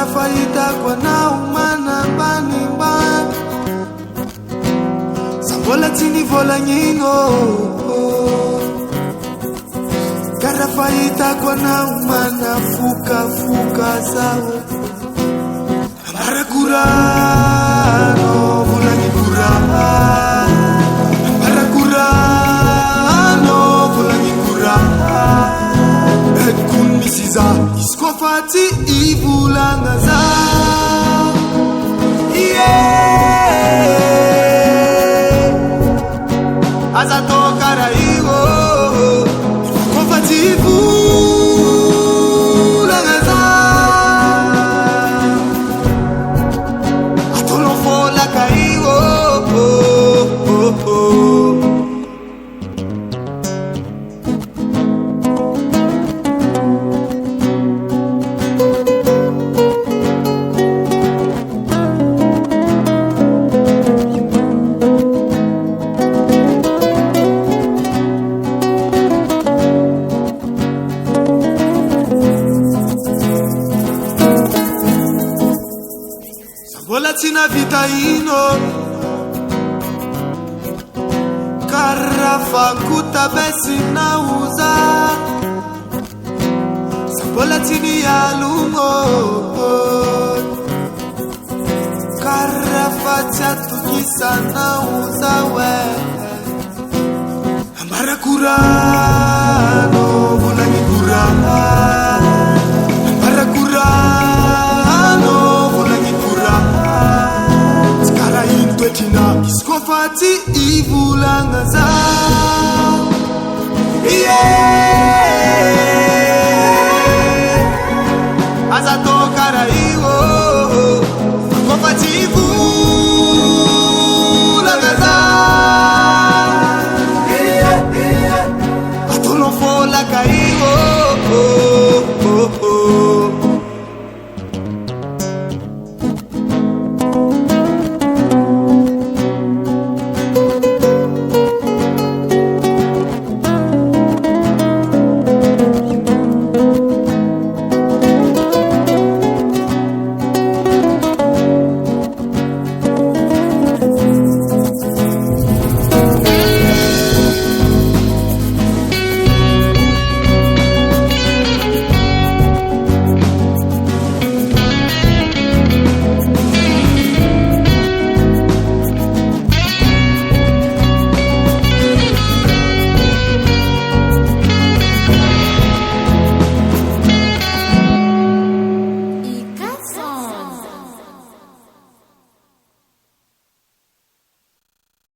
Karafahitako anao manambanimbany sa mbola tsy nivolagnino Karafahitako anao manafokafoka zao Amarakurano volagnikura Amarakurano volagnikura Kun misiza iskofati ibulanga za Yeah Azato karaigo Iskofati ibulanga za Atolo fola kaigo Mbola tsy navita ino Karafankuta besi nauza Sa mbola tsy nialungo Karafatsy atokisa nauza we Amarakurano